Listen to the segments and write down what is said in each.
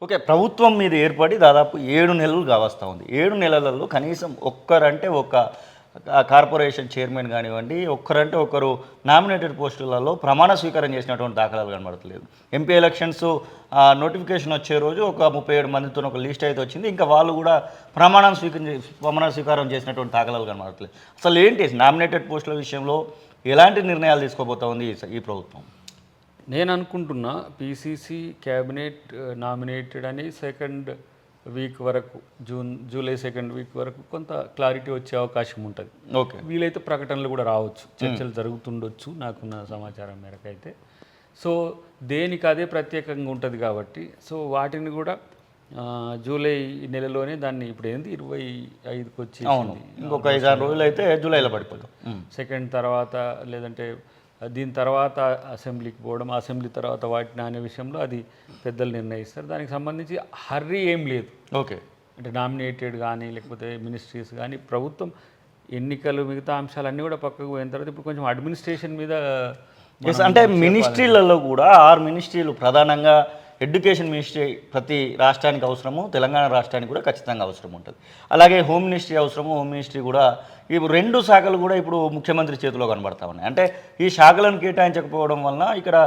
Okay. ప్రభుత్వం మీద ఏర్పడి దాదాపు 7 నెలలు కావస్తా ఉంది. 7 నెలలలో కనీసం ఒక్కరంటే ఒక కార్పొరేషన్ చైర్మన్ కానివ్వండి, ఒక్కరంటే ఒకరు నామినేటెడ్ పోస్టులలో ప్రమాణ స్వీకారం చేసినటువంటి దాఖలాలు కనబడతలేదు. ఎంపీ ఎలక్షన్స్ నోటిఫికేషన్ వచ్చే రోజు ఒక 37 మందితో ఒక లిస్ట్ అయితే వచ్చింది. ఇంకా వాళ్ళు కూడా ప్రమాణ స్వీకారం చేసినటువంటి దాఖలాలు కనబడతలేదు. అసలు ఏంటి నామినేటెడ్ పోస్టుల విషయంలో ఎలాంటి నిర్ణయాలు తీసుకోబోతా ఉంది ఈ ప్రభుత్వం? నేను అనుకుంటున్నా పీసీసీ క్యాబినెట్ నామినేటెడ్ అని సెకండ్ వీక్ వరకు జూలై సెకండ్ వీక్ వరకు కొంత క్లారిటీ వచ్చే అవకాశం ఉంటుంది. ఓకే. వీలైతే ప్రకటనలు కూడా రావచ్చు, చర్చలు జరుగుతుండొచ్చు నాకున్న సమాచారం మేరకు అయితే. సో దేనికి అదే ప్రత్యేకంగా ఉంటుంది కాబట్టి సో వాటిని కూడా జూలై నెలలోనే దాన్ని ఇప్పుడు ఏంది 25కి వచ్చి ఇంకొక 5-6 రోజులు అయితే జూలైలో పడిపోతాం. సెకండ్ తర్వాత లేదంటే దీని తర్వాత అసెంబ్లీకి పోవడం, అసెంబ్లీ తర్వాత వాటిని అనే విషయంలో అది పెద్దలు నిర్ణయిస్తారు. దానికి సంబంధించి హర్రీ ఏం లేదు. ఓకే. అంటే నామినేటెడ్ కానీ లేకపోతే మినిస్ట్రీస్ కానీ ప్రభుత్వం ఎన్నికలు మిగతా అంశాలన్నీ కూడా పక్కకు పోయిన తర్వాత ఇప్పుడు కొంచెం అడ్మినిస్ట్రేషన్ మీద అంటే మినిస్ట్రీలలో కూడా 6 మినిస్ట్రీలు ప్రధానంగా ఎడ్యుకేషన్ మినిస్ట్రీ ప్రతి రాష్ట్రానికి అవసరము, తెలంగాణ రాష్ట్రానికి కూడా ఖచ్చితంగా అవసరం ఉంటుంది. అలాగే హోమ్ మినిస్ట్రీ అవసరము, హోమ్ మినిస్ట్రీ కూడా ఇప్పుడు 2 శాఖలు కూడా ఇప్పుడు ముఖ్యమంత్రి చేతిలో కనబడతా ఉన్నాయి. అంటే ఈ శాఖలను కేటాయించకపోవడం వలన ఇక్కడ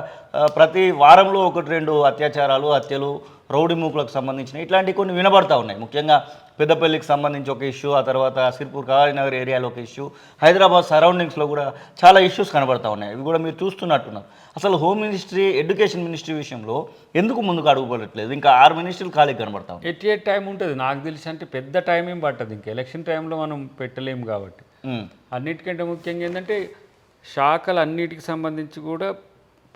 ప్రతి వారంలో 1-2 అత్యాచారాలు, హత్యలు, రౌడీ మూకులకు సంబంధించిన ఇట్లాంటివి కొన్ని వినబడతా ఉన్నాయి. ముఖ్యంగా పెద్దపల్లికి సంబంధించి ఒక ఇష్యూ, ఆ తర్వాత సిర్పూర్ కాళీనగర్ ఏరియాలో ఒక ఇష్యూ, హైదరాబాద్ సరౌండింగ్స్లో కూడా చాలా ఇష్యూస్ కనబడతా ఉన్నాయి. ఇవి కూడా మీరు చూస్తున్నట్టున్నారు. అసలు హోమ్ మినిస్ట్రీ, ఎడ్యుకేషన్ మినిస్ట్రీ విషయంలో ఎందుకు ముందుకు అడుగుపడట్లేదు? ఇంకా 6 మినిస్ట్రీలు ఖాళీ కనబడతా ఉన్నాయి. ఎట్ టైం ఉంటుంది నాకు తెలిసి. అంటే పెద్ద టైం ఏం పట్టదు, ఇంకా ఎలక్షన్ టైంలో మనం పెట్టలేము కాబట్టి. అన్నిటికంటే ముఖ్యంగా ఏంటంటే శాఖలు అన్నిటికి సంబంధించి కూడా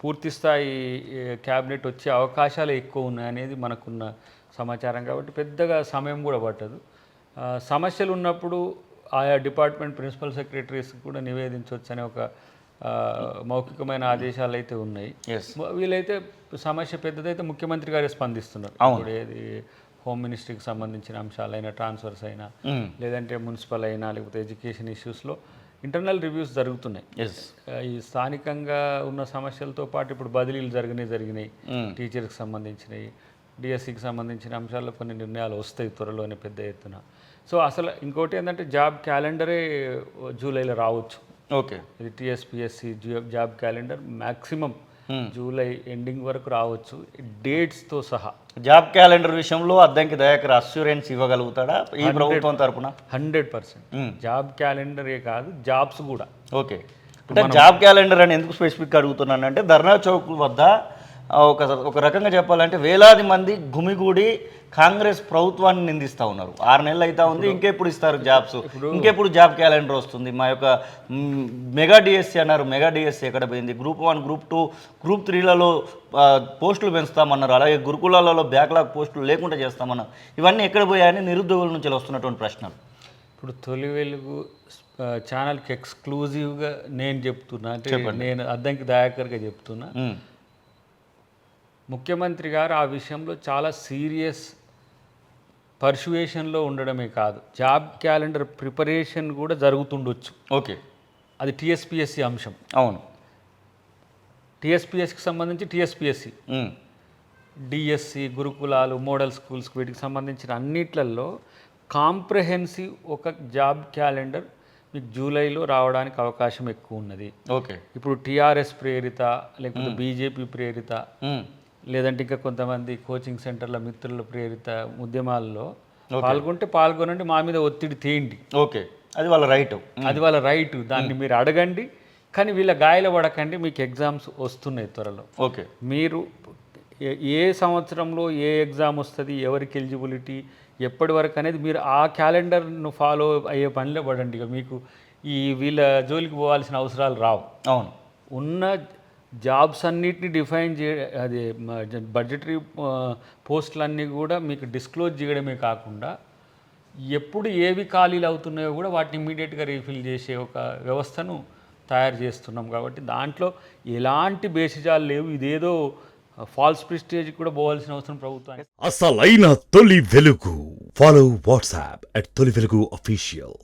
పూర్తి స్థాయి క్యాబినెట్ వచ్చే అవకాశాలు ఎక్కువ ఉన్నాయనేది మనకున్న సమాచారం కాబట్టి పెద్దగా సమయం కూడా పట్టదు. సమస్యలు ఉన్నప్పుడు ఆయా డిపార్ట్మెంట్ ప్రిన్సిపల్ సెక్రటరీస్ కూడా నివేదించవచ్చు అనే ఒక మౌఖికమైన ఆదేశాలు అయితే ఉన్నాయి. వీలైతే సమస్య పెద్దదైతే ముఖ్యమంత్రి గారే స్పందిస్తున్నారు. ఇప్పుడు ఏది హోమ్ మినిస్ట్రీకి సంబంధించిన అంశాలైనా, ట్రాన్స్ఫర్స్ అయినా, లేదంటే మున్సిపల్ అయినా, లేకపోతే ఎడ్యుకేషన్ ఇష్యూస్లో ఇంటర్నల్ రివ్యూస్ జరుగుతున్నాయి. ఈ స్థానికంగా ఉన్న సమస్యలతో పాటు ఇప్పుడు బదిలీలు జరిగినాయి, టీచర్కి సంబంధించినవి, డిఎస్సికి సంబంధించిన అంశాల్లో కొన్ని నిర్ణయాలు వస్తాయి త్వరలోనే పెద్ద ఎత్తున. సో అసలు ఇంకోటి ఏంటంటే జాబ్ క్యాలెండరే జూలైలో రావచ్చు. ఓకే. ఇది TSPSC job calendar maximum July ending వరకు రావచ్చు, డేట్స్తో సహా. జాబ్ క్యాలెండర్ విషయంలో అద్దంకి దయాకర్ అష్యూరెన్స్ ఇవ్వగలుగుతాడా ఈ ప్రభుత్వం తరపున? 100%. జాబ్ క్యాలెండరే కాదు, జాబ్స్ కూడా. ఓకే. అంటే జాబ్ క్యాలెండర్ అని ఎందుకు స్పెసిఫిక్గా అడుగుతున్నానంటే ధర్నా చౌక్ వద్ద ఒక రకంగా చెప్పాలంటే వేలాది మంది గుమిగూడి కాంగ్రెస్ ప్రభుత్వాన్ని నిందిస్తూ ఉన్నారు. 6 నెలలు అవుతా ఉంది, ఇంకెప్పుడు ఇస్తారు జాబ్స్, ఇంకెప్పుడు జాబ్ క్యాలెండర్ వస్తుంది? మా యొక్క మెగా డిఎస్సీ అన్నారు, మెగా డిఎస్సీ ఎక్కడ పోయింది? గ్రూప్ 1, గ్రూప్ 2, గ్రూప్ 3లలో పోస్టులు పెంచుతామన్నారు. అలాగే గురుకులాలలో బ్యాక్లాగ్ పోస్టులు లేకుండా చేస్తామన్నారు. ఇవన్నీ ఎక్కడ పోయాయని నిరుద్యోగుల నుంచి వస్తున్నటువంటి ప్రశ్నలు. ఇప్పుడు తొలి వెలుగు ఛానల్కి ఎక్స్క్లూజివ్గా నేను చెప్తున్నా, అంటే నేను అద్దంకి దయాకర్గా చెప్తున్నా, ముఖ్యమంత్రి గారు ఆ విషయంలో చాలా సీరియస్ పర్సువేషన్లో ఉండడమే కాదు, జాబ్ క్యాలెండర్ ప్రిపరేషన్ కూడా జరుగుతుండొచ్చు. ఓకే. అది టీఎస్పిఎస్సి అంశం. అవును. టీఎస్పిఎస్సికి సంబంధించి టీఎస్పిఎస్సి, డిఎస్సి, గురుకులాలు, మోడల్ స్కూల్స్, వీటికి సంబంధించిన అన్నిట్లలో కాంప్రహెన్సివ్ ఒక జాబ్ క్యాలెండర్ మీకు జూలైలో రావడానికి అవకాశం ఎక్కువ ఉన్నది. ఓకే. ఇప్పుడు టీఆర్ఎస్ ప్రేరిత, లేకపోతే బీజేపీ ప్రేరిత, లేదంటే ఇంకా కొంతమంది కోచింగ్ సెంటర్ల మిత్రుల ప్రేరిత ఉద్యమాల్లో పాల్గొనండి, మా మీద ఒత్తిడి తేండి. ఓకే. అది వాళ్ళ రైట్, దాన్ని మీరు అడగండి, కానీ వీళ్ళ గాయాల పడకండి. మీకు ఎగ్జామ్స్ వస్తున్నాయి త్వరలో. ఓకే. మీరు ఏ సంవత్సరంలో ఏ ఎగ్జామ్ వస్తుంది, ఎవరికి ఎలిజిబిలిటీ, ఎప్పటి వరకు అనేది మీరు ఆ క్యాలెండర్ను ఫాలో అయ్యే పనిలో పడండి. ఇక మీకు వీళ్ళ జోలికి పోవాల్సిన అవసరాలు రావు. అవును. ఉన్న జాబ్స్ అన్నిటిని డిఫైన్ అది బడ్జెటరీ పోస్టులన్నీ కూడా మీకు డిస్క్లోజ్ చేయడమే కాకుండా ఎప్పుడు ఏవి ఖాళీలు అవుతున్నాయో కూడా వాటిని ఇమీడియట్గా రీఫిల్ చేసే ఒక వ్యవస్థను తయారు చేస్తున్నాం. కాబట్టి దాంట్లో ఎలాంటి బేసిజాలు లేవు. ఇదేదో ఫాల్స్ ప్రిస్టేజ్ కూడా పోవాల్సిన అవసరం ప్రభుత్వానికి. అసలైన తొలి వెలుగు. ఫాలో వాట్సాప్ @తొలి వెలుగు అఫీషియల్.